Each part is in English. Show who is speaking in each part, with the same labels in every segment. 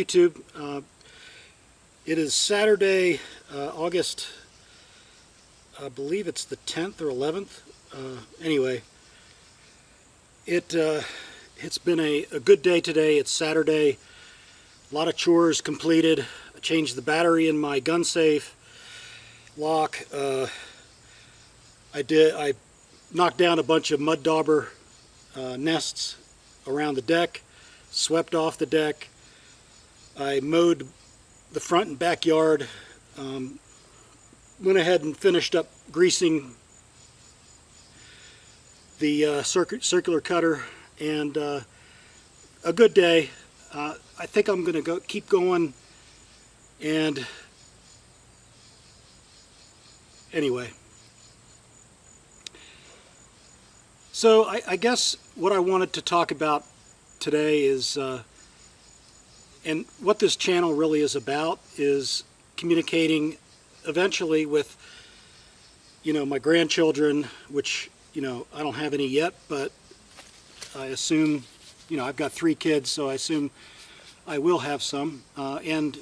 Speaker 1: YouTube. It is Saturday, August, I believe it's the 10th or 11th. Anyway, it's been a good day today. It's Saturday. A lot of chores completed. I changed the battery in my gun safe lock. I knocked down a bunch of mud dauber nests around the deck, swept off the deck. I mowed the front and backyard. Went ahead and finished up greasing the circular cutter, and a good day. I think I'm going to keep going, and anyway. So I guess what I wanted to talk about today is, and what this channel really is about, is communicating eventually with, my grandchildren, which, I don't have any yet, but I assume, I've got 3 kids, so I assume I will have some, and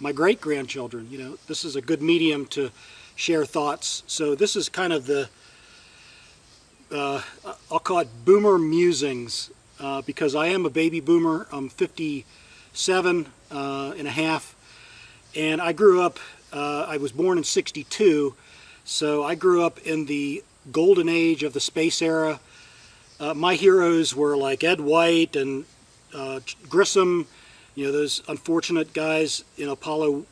Speaker 1: my great-grandchildren. This is a good medium to share thoughts. So this is kind of the, I'll call it Boomer Musings, because I am a baby boomer. I'm 57 and a half, and I grew up, I was born in '62, so I grew up in the golden age of the space era. My heroes were like Ed White and Grissom, those unfortunate guys in Apollo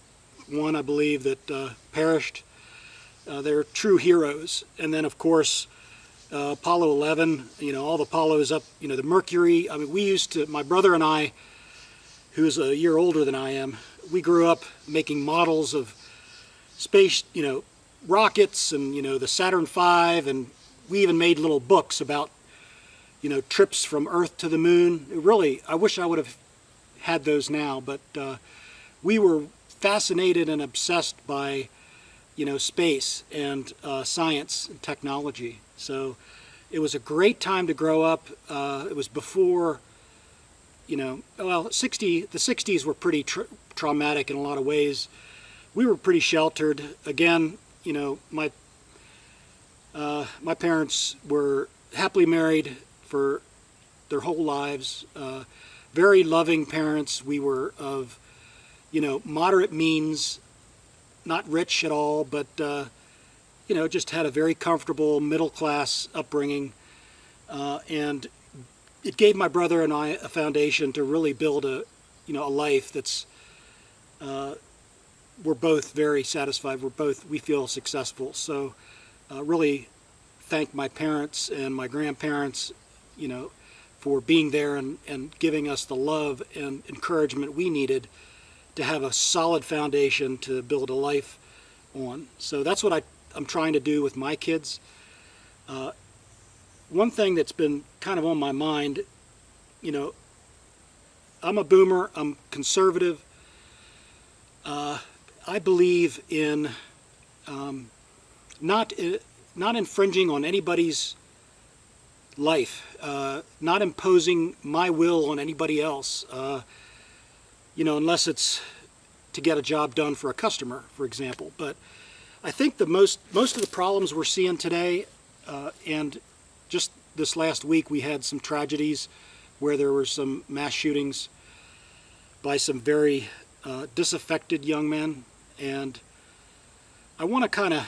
Speaker 1: 1, I believe, that perished. They're true heroes. And then, of course, Apollo 11, all the Apollos up, the Mercury. I mean, my brother and I, who's a year older than I am, we grew up making models of space, rockets and, the Saturn V, and we even made little books about, trips from Earth to the moon. Really, I wish I would have had those now, but we were fascinated and obsessed by, space and science and technology. So it was a great time to grow up. It was before, the 60s were pretty traumatic in a lot of ways. We were pretty sheltered. Again, my parents were happily married for their whole lives. Very loving parents. We were of, moderate means, not rich at all, but just had a very comfortable middle-class upbringing, and it gave my brother and I a foundation to really build a life that's, we're both very satisfied. We feel successful. So really thank my parents and my grandparents, for being there and giving us the love and encouragement we needed to have a solid foundation to build a life on. So that's what I'm trying to do with my kids. One thing that's been kind of on my mind, I'm a boomer, I'm conservative. I believe in not infringing on anybody's life, not imposing my will on anybody else, unless it's to get a job done for a customer, for example. But I think most of the problems we're seeing today, and just this last week we had some tragedies where there were some mass shootings by some very disaffected young men, and I want to kind of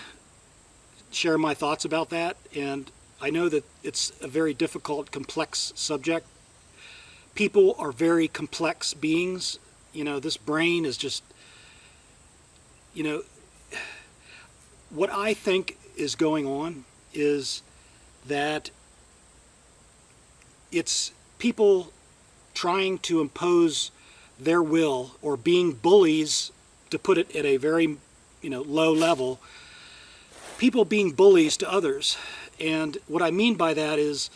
Speaker 1: share my thoughts about that. And I know that it's a very difficult, complex subject. People are very complex beings. This brain is just, what I think is going on is that it's people trying to impose their will, or being bullies, to put it at a very, low level, people being bullies to others. And what I mean by that is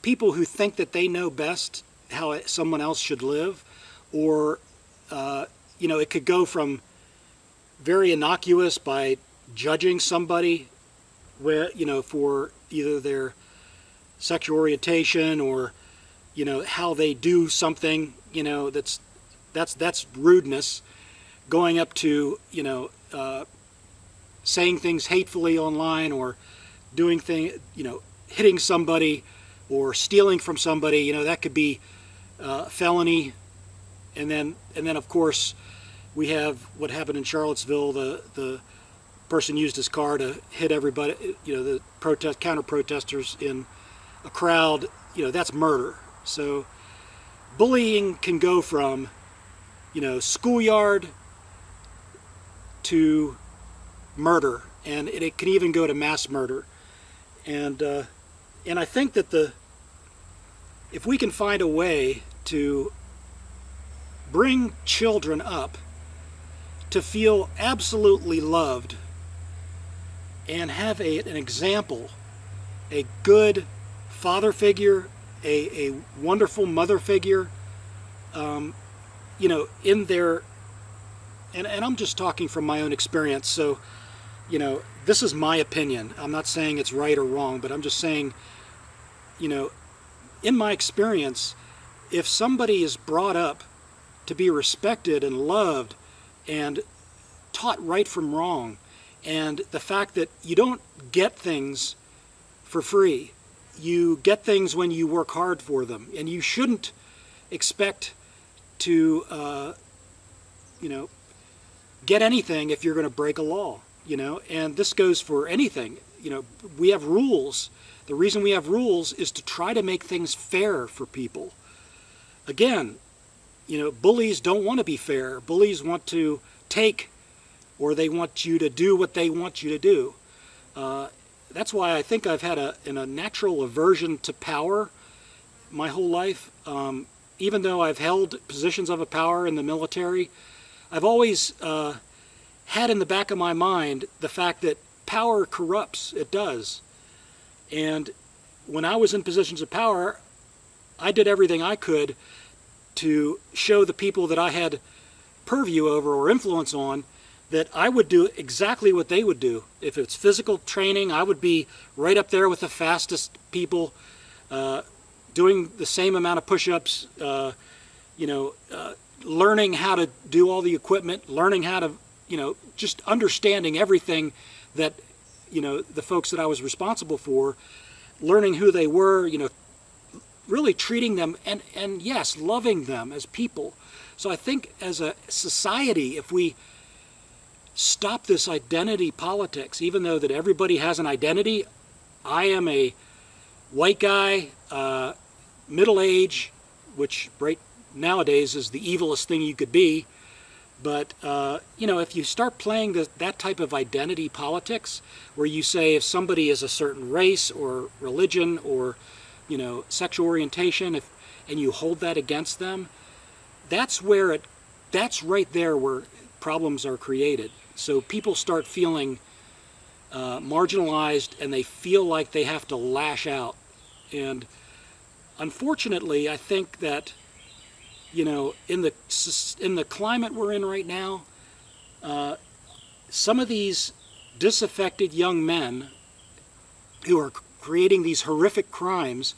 Speaker 1: people who think that they know best how someone else should live, or, it could go from very innocuous by judging somebody where, for either their sexual orientation or, how they do something, that's rudeness. Going up to, saying things hatefully online, or doing things, hitting somebody or stealing from somebody, that could be felony. And then of course we have what happened in Charlottesville. The person used his car to hit everybody, the counter protesters in a crowd. That's murder. So bullying can go from, schoolyard to murder, and it can even go to mass murder. And I think that if we can find a way to bring children up to feel absolutely loved and have an example, a good father figure, a wonderful mother figure, in their, and I'm just talking from my own experience, so, this is my opinion. I'm not saying it's right or wrong, but I'm just saying, in my experience, if somebody is brought up to be respected and loved and taught right from wrong, and the fact that you don't get things for free, you get things when you work hard for them, and you shouldn't expect to get anything if you're going to break a law, and this goes for anything. We have rules. The reason we have rules is to try to make things fair for people. Again, bullies don't want to be fair. Bullies want to take, or they want you to do what they want you to do. That's why I think I've had a natural aversion to power my whole life. Even though I've held positions of power in the military, I've always had in the back of my mind the fact that power corrupts. It does. And when I was in positions of power, I did everything I could to show the people that I had purview over or influence on that I would do exactly what they would do. If it's physical training, I would be right up there with the fastest people, doing the same amount of push-ups, learning how to do all the equipment, learning how to, just understanding everything that, the folks that I was responsible for, learning who they were, really treating them and yes, loving them as people. So I think as a society, if we stop this identity politics, even though that everybody has an identity, I am a white guy, middle age, which right nowadays is the evilest thing you could be. But, if you start playing that type of identity politics, where you say if somebody is a certain race or religion or, sexual orientation, and you hold that against them, that's right there where problems are created. So people start feeling marginalized, and they feel like they have to lash out. And unfortunately, I think that, in the climate we're in right now, some of these disaffected young men who are creating these horrific crimes,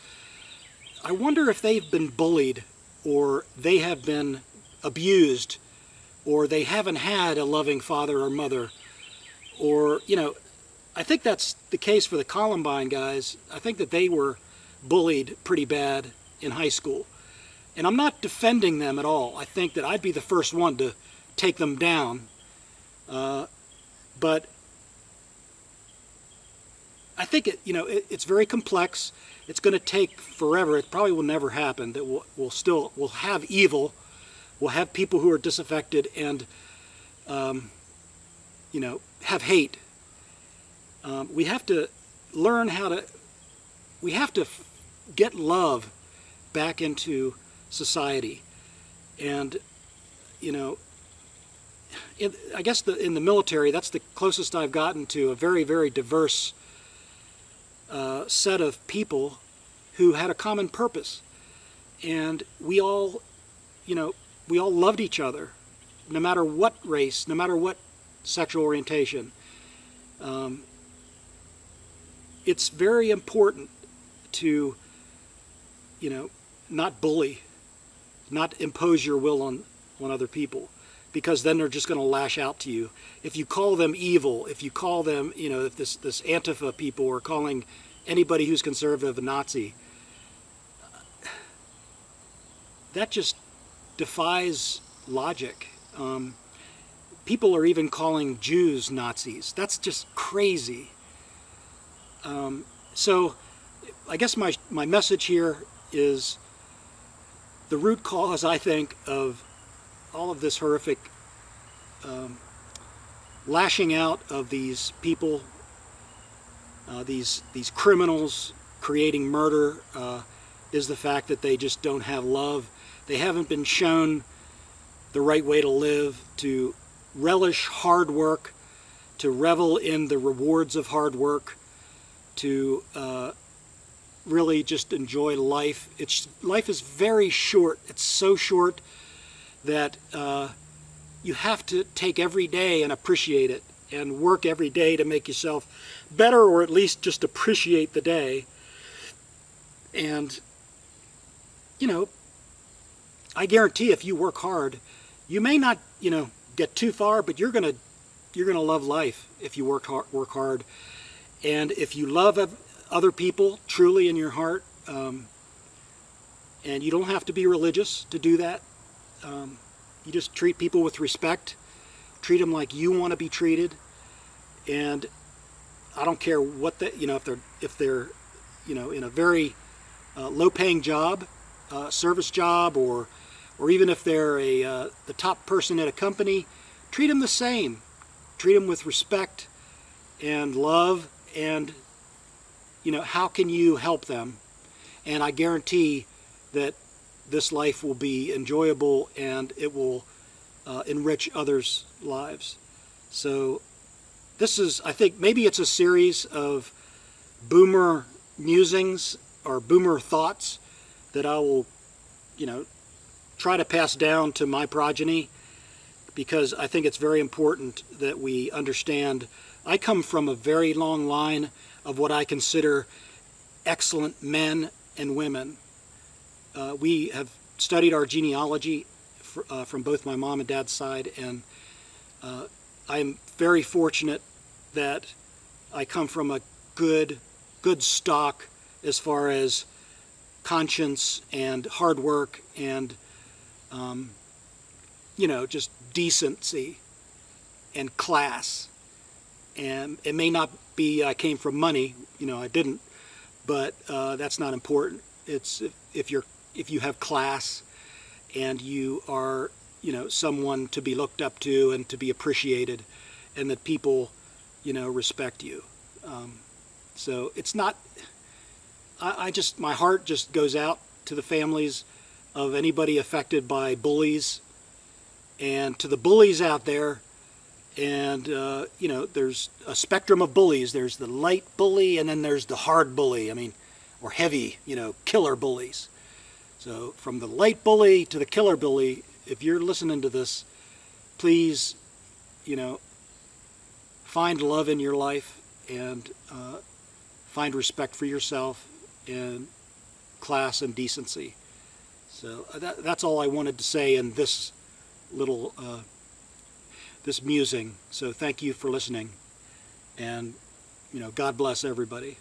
Speaker 1: I wonder if they've been bullied, or they have been abused, or they haven't had a loving father or mother, or, I think that's the case for the Columbine guys. I think that they were bullied pretty bad in high school. And I'm not defending them at all. I think that I'd be the first one to take them down. But I think it's very complex. It's going to take forever. It probably will never happen. That we'll have evil. We'll have people who are disaffected and have hate. We have to learn how to. We have to get love back into society, and I guess in the military, that's the closest I've gotten to a very, very diverse set of people who had a common purpose, and we all loved each other, no matter what race, no matter what sexual orientation. It's very important to not bully, not impose your will on other people, because then they're just going to lash out to you. If you call them evil, if you call them, if this Antifa people are calling anybody who's conservative a Nazi, that just defies logic. People are even calling Jews Nazis. That's just crazy. So I guess my message here is the root cause, I think, of all of this horrific lashing out of these people, these criminals creating murder, is the fact that they just don't have love. They haven't been shown the right way to live, to relish hard work, to revel in the rewards of hard work, to really just enjoy life. Life is very short. It's so short that you have to take every day and appreciate it, and work every day to make yourself better, or at least just appreciate the day. And I guarantee if you work hard, you may not get too far, but you're gonna love life if you work hard. And if you love other people truly in your heart, and you don't have to be religious to do that, you just treat people with respect, treat them like you want to be treated. And I don't care what if they're in a very low-paying job, service job, or even if they're the top person at a company, treat them the same. Treat them with respect and love, and how can you help them? And I guarantee that this life will be enjoyable, and it will enrich others' lives. So this is, I think, maybe it's a series of boomer musings or boomer thoughts that I will, try to pass down to my progeny, because I think it's very important that we understand. I come from a very long line of what I consider excellent men and women. We have studied our genealogy from both my mom and dad's side, and I'm very fortunate that I come from a good stock as far as conscience and hard work and just decency and class. And it may not be I came from money, I didn't, but that's not important. It's if you have class and you are someone to be looked up to and to be appreciated, and that people respect you. So it's not, my heart just goes out to the families of anybody affected by bullies, and to the bullies out there. And there's a spectrum of bullies. There's the light bully, and then there's the hard bully, or heavy, killer bullies. So from the light bully to the killer bully, if you're listening to this, please find love in your life, and find respect for yourself, and class and decency. So that's all I wanted to say in this little this musing. So thank you for listening, and God bless everybody.